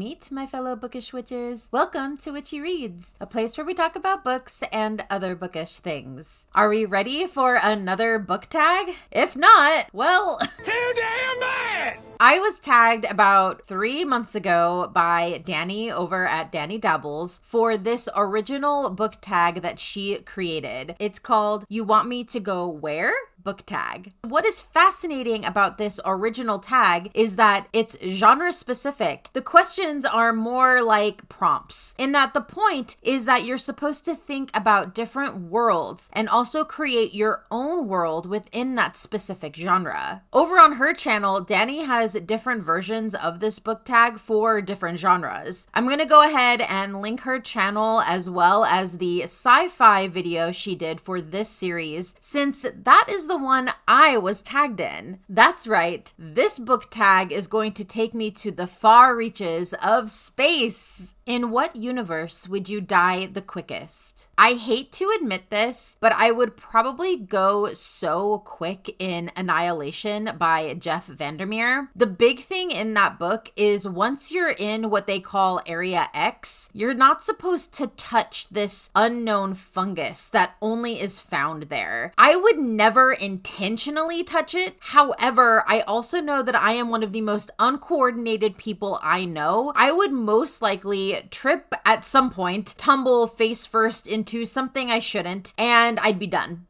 Meet my fellow bookish witches. Welcome to Witchy Reads, a place where we talk about books and other bookish things. Are we ready for another book tag? If not, well... Too damn bad! I was tagged about 3 months ago by Danny over at Danny Dabbles for this original book tag that she created. It's called You Want Me to Go Where? Book tag. What is fascinating about this original tag is that it's genre specific. The questions are more like prompts, in that the point is that you're supposed to think about different worlds and also create your own world within that specific genre. Over on her channel, Danny has different versions of this book tag for different genres. I'm gonna go ahead and link her channel as well as the Sci-Fi video she did for this series, since that is the one I was tagged in. That's right, this book tag is going to take me to the far reaches of space. In what universe would you die the quickest? I hate to admit this, but I would probably go so quick in Annihilation by VanderMeer. The big thing in that book is once you're in what they call Area X, you're not supposed to touch this unknown fungus that only is found there. I would never intentionally touch it. However, I also know that I am one of the most uncoordinated people I know. I would most likely trip at some point, tumble face first into something I shouldn't, and I'd be done.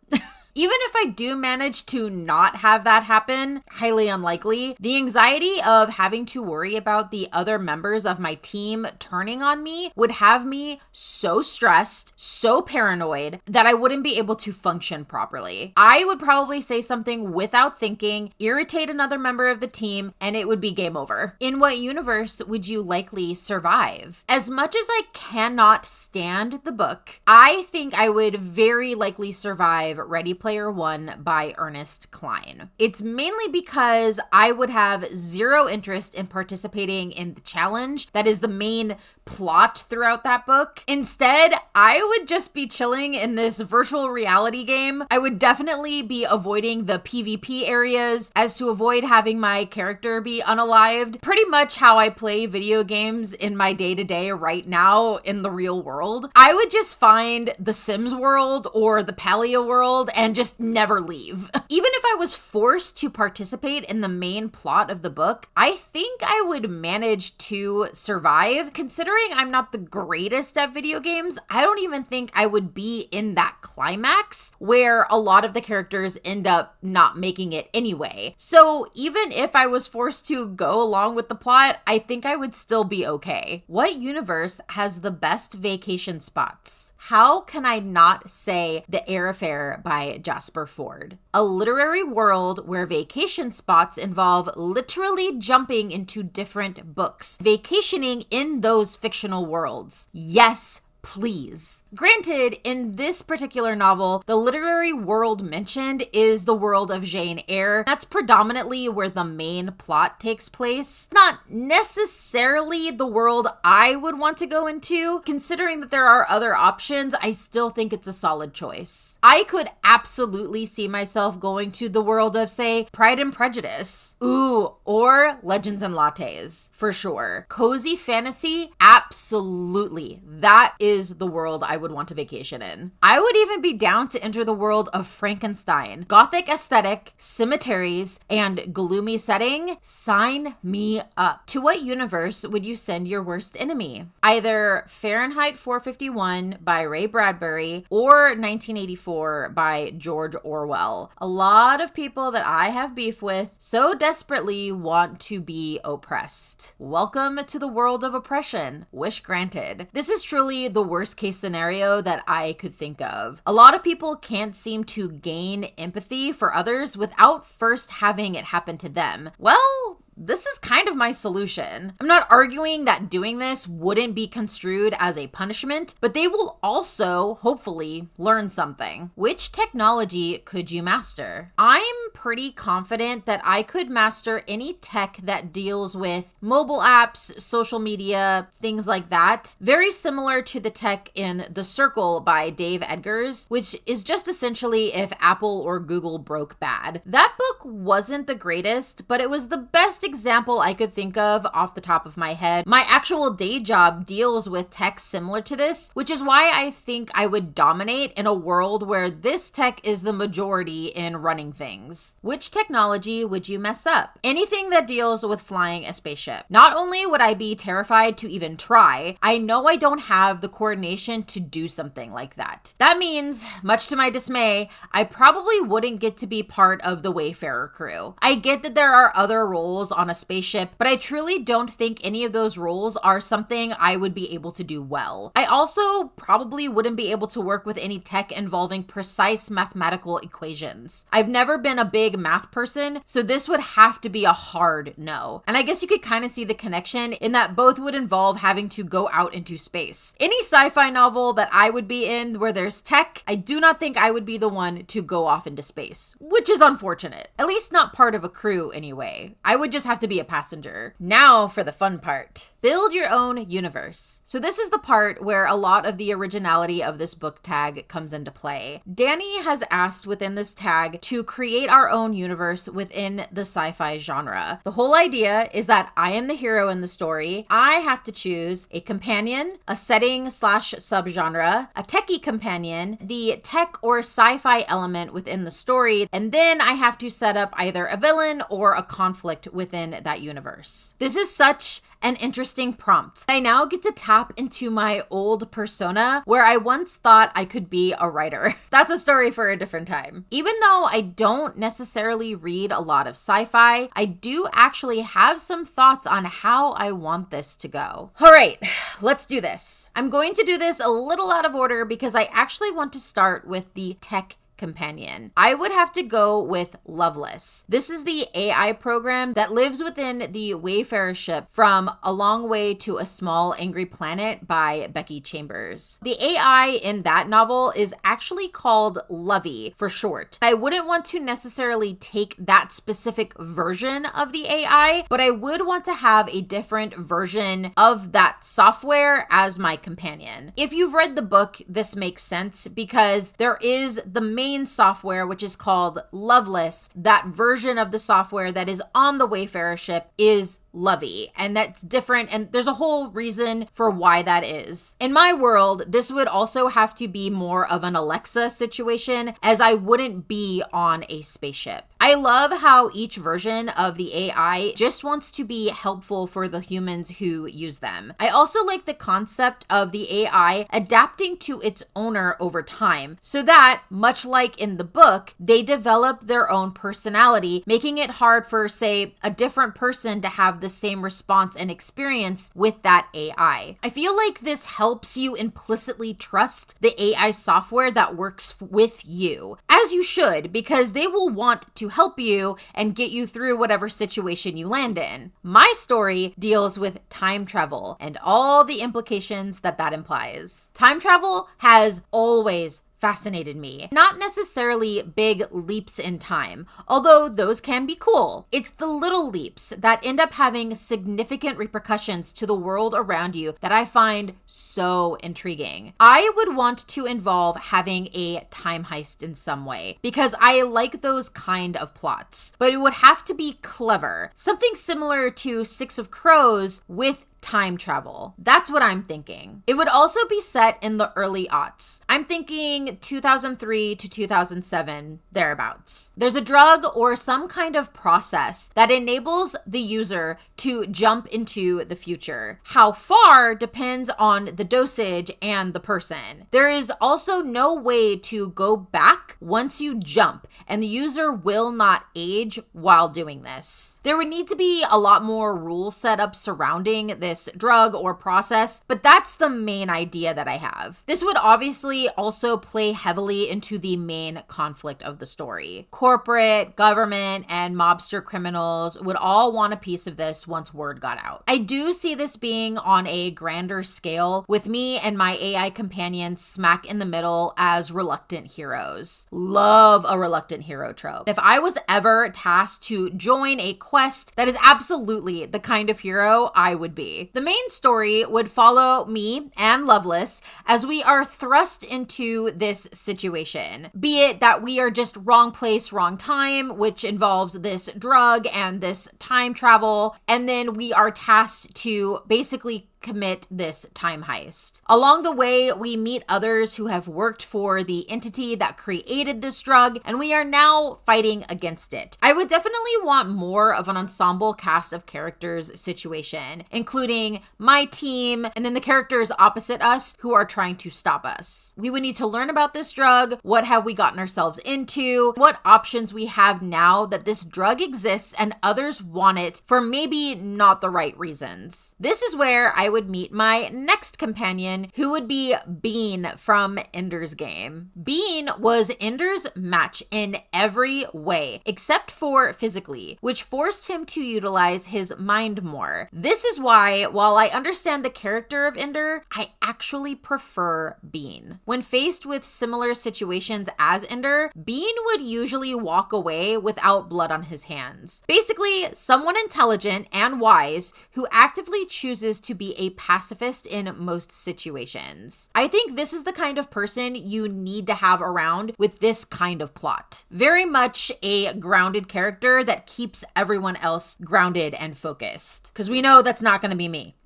Even if I do manage to not have that happen, highly unlikely, the anxiety of having to worry about the other members of my team turning on me would have me so stressed, so paranoid that I wouldn't be able to function properly. I would probably say something without thinking, irritate another member of the team, and it would be game over. In what universe would you likely survive? As much as I cannot stand the book, I think I would very likely survive Ready Player One by Ernest, Cline. It's mainly because I would have zero interest in participating in the challenge that is the main plot throughout that book. Instead, I would just be chilling in this virtual reality game. I would definitely be avoiding the PvP areas as to avoid having my character be unalived. Pretty much how I play video games in my day-to-day right now in the real world. I would just find the Sims world or the Paleo world and just never leave. Even if I was forced to participate in the main plot of the book, I think I would manage to survive. Considering I'm not the greatest at video games, I don't even think I would be in that climax where a lot of the characters end up not making it anyway. So even if I was forced to go along with the plot, I think I would still be okay. What universe has the best vacation spots? How can I not say the Eyre Affair by Jasper Fforde? A literary world where vacation spots involve literally jumping into different books, vacationing in those fictional worlds. Yes, please. Granted, in this particular novel, the literary world mentioned is the world of Jane Eyre. That's predominantly where the main plot takes place. Not necessarily the world I would want to go into. Considering that there are other options, I still think it's a solid choice. I could absolutely see myself going to the world of, say, Pride and Prejudice. Ooh, or Legends and Lattes, for sure. Cozy fantasy, absolutely. That is the world I would want to vacation in. I would even be down to enter the world of Frankenstein. Gothic aesthetic, cemeteries, and gloomy setting. Sign me up. To what universe would you send your worst enemy? Either Farheinhiet 451 by Ray Bradbury or 1984 by George Orwell. A lot of people that I have beef with so desperately want to be oppressed. Welcome to the world of oppression. Wish granted. This is truly the worst case scenario that I could think of. A lot of people can't seem to gain empathy for others without first having it happen to them. Well, this is kind of my solution. I'm not arguing that doing this wouldn't be construed as a punishment, but they will also, hopefully, learn something. Which technology could you master? I'm pretty confident that I could master any tech that deals with mobile apps, social media, things like that. Very similar to the tech in The Circle by Dave Eggers, which is just essentially if Apple or Google broke bad. That book wasn't the greatest, but it was the best example I could think of off the top of my head. My actual day job deals with tech similar to this, which is why I think I would dominate in a world where this tech is the majority in running things. Which technology would you mess up? Anything that deals with flying a spaceship. Not only would I be terrified to even try, I know I don't have the coordination to do something like that. That means, much to my dismay, I probably wouldn't get to be part of the Wayfarer crew. I get that there are other roles on a spaceship, but I truly don't think any of those roles are something I would be able to do well. I also probably wouldn't be able to work with any tech involving precise mathematical equations. I've never been a big math person, so this would have to be a hard no. And I guess you could kind of see the connection in that both would involve having to go out into space. Any sci-fi novel that I would be in where there's tech, I do not think I would be the one to go off into space, which is unfortunate. At least not part of a crew anyway. I would just have to be a passenger. Now for the fun part. Build your own universe. So this is the part where a lot of the originality of this book tag comes into play. Danny has asked within this tag to create our own universe within the sci-fi genre. The whole idea is that I am the hero in the story. I have to choose a companion, a setting / subgenre, a techie companion, the tech or sci-fi element within the story, and then I have to set up either a villain or a conflict within that universe. This is such an interesting prompt. I now get to tap into my old persona where I once thought I could be a writer. That's a story for a different time. Even though I don't necessarily read a lot of sci-fi, I do actually have some thoughts on how I want this to go. All right, let's do this. I'm going to do this a little out of order because I actually want to start with the tech companion. I would have to go with Loveless. This is the AI program that lives within the Wayfarer ship From A Long Way to a Small Angry Planet by Becky Chambers. The AI in that novel is actually called Lovey for short. I wouldn't want to necessarily take that specific version of the AI, but I would want to have a different version of that software as my companion. If you've read the book, this makes sense because there is the main software, which is called Loveless. That version of the software that is on the Wayfarer ship is Lovey, and that's different, and there's a whole reason for why that is. In my world, this would also have to be more of an Alexa situation, as I wouldn't be on a spaceship. I love how each version of the AI just wants to be helpful for the humans who use them. I also like the concept of the AI adapting to its owner over time, so that, much like in the book, they develop their own personality, making it hard for, say, a different person to have the same response and experience with that AI. I feel like this helps you implicitly trust the AI software that works with you, as you should, because they will want to help you and get you through whatever situation you land in. My story deals with time travel and all the implications that that implies. Time travel has always fascinated me. Not necessarily big leaps in time, although those can be cool. It's the little leaps that end up having significant repercussions to the world around you that I find so intriguing. I would want to involve having a time heist in some way because I like those kind of plots, but it would have to be clever. Something similar to Six of Crows with time travel. That's what I'm thinking. It would also be set in the early aughts. I'm thinking 2003 to 2007, thereabouts. There's a drug or some kind of process that enables the user to jump into the future. How far depends on the dosage and the person. There is also no way to go back once you jump, and the user will not age while doing this. There would need to be a lot more rules set up surrounding this drug or process, but that's the main idea that I have. This would obviously also play heavily into the main conflict of the story. Corporate, government, and mobster criminals would all want a piece of this once word got out. I do see this being on a grander scale, with me and my AI companion smack in the middle as reluctant heroes. Love a reluctant hero trope. If I was ever tasked to join a quest, that is absolutely the kind of hero I would be. basically. The main story would follow me and Loveless as we are thrust into this situation. Be it that we are just wrong place, wrong time, which involves this drug and this time travel, and then we are tasked to basically commit this time heist. Along the way, we meet others who have worked for the entity that created this drug, and we are now fighting against it. I would definitely want more of an ensemble cast of characters situation, including my team and then the characters opposite us who are trying to stop us. We would need to learn about this drug. What have we gotten ourselves into? What options we have now that this drug exists and others want it for maybe not the right reasons. This is where I would meet my next companion, who would be Bean from Ender's Game. Bean was Ender's match in every way, except for physically, which forced him to utilize his mind more. This is why, while I understand the character of Ender, I actually prefer Bean. When faced with similar situations as Ender, Bean would usually walk away without blood on his hands. Basically, someone intelligent and wise who actively chooses to be a pacifist in most situations. I think this is the kind of person you need to have around with this kind of plot. Very much a grounded character that keeps everyone else grounded and focused. Because we know that's not going to be me.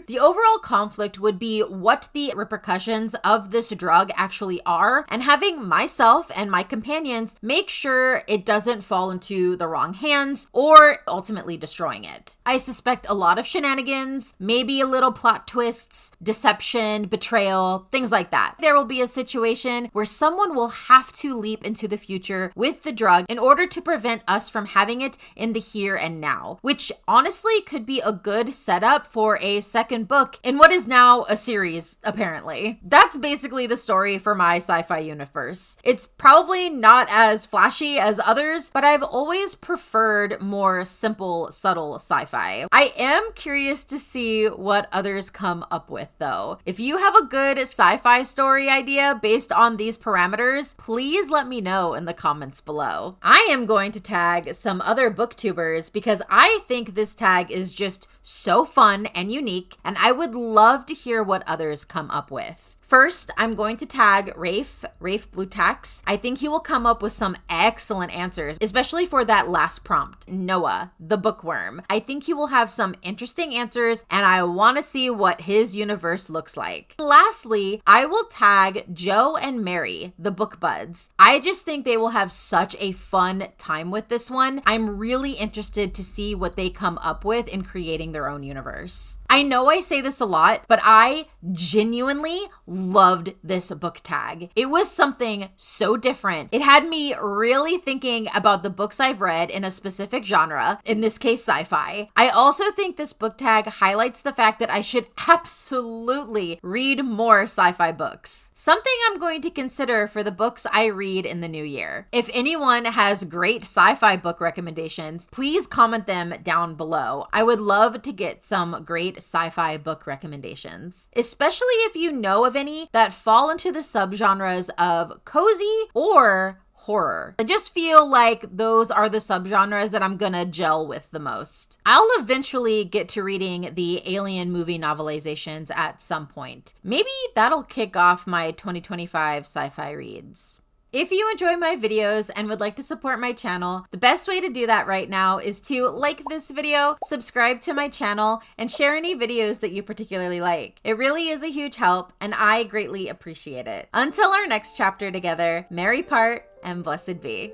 The overall conflict would be what the repercussions of this drug actually are, and having myself and my companions make sure it doesn't fall into the wrong hands or ultimately destroying it. I suspect a lot of shenanigans, maybe a little plot twists, deception, betrayal, things like that. There will be a situation where someone will have to leap into the future with the drug in order to prevent us from having it in the here and now, which honestly could be a good setup for a second book in what is now a series, apparently. That's basically the story for my sci-fi universe. It's probably not as flashy as others, but I've always preferred more simple, subtle sci-fi. I am curious to see what others come up with, though. If you have a good sci-fi story idea based on these parameters, please let me know in the comments below. I am going to tag some other booktubers because I think this tag is just so fun and unique, and I would love to hear what others come up with. First, I'm going to tag Rafe Blue Tax. I think he will come up with some excellent answers, especially for that last prompt, Noah, the bookworm. I think he will have some interesting answers, and I want to see what his universe looks like. Lastly, I will tag Joe and Mary, the book buds. I just think they will have such a fun time with this one. I'm really interested to see what they come up with in creating their own universe. I know I say this a lot, but I genuinely loved this book tag. It was something so different. It had me really thinking about the books I've read in a specific genre, in this case sci-fi. I also think this book tag highlights the fact that I should absolutely read more sci-fi books. Something I'm going to consider for the books I read in the new year. If anyone has great sci-fi book recommendations, please comment them down below. I would love to get some great sci-fi book recommendations, especially if you know of any that fall into the subgenres of cozy or horror. I just feel like those are the subgenres that I'm gonna gel with the most. I'll eventually get to reading the Alien movie novelizations at some point. Maybe that'll kick off my 2025 sci-fi reads. If you enjoy my videos and would like to support my channel, the best way to do that right now is to like this video, subscribe to my channel, and share any videos that you particularly like. It really is a huge help, and I greatly appreciate it. Until our next chapter together, merry part and blessed be.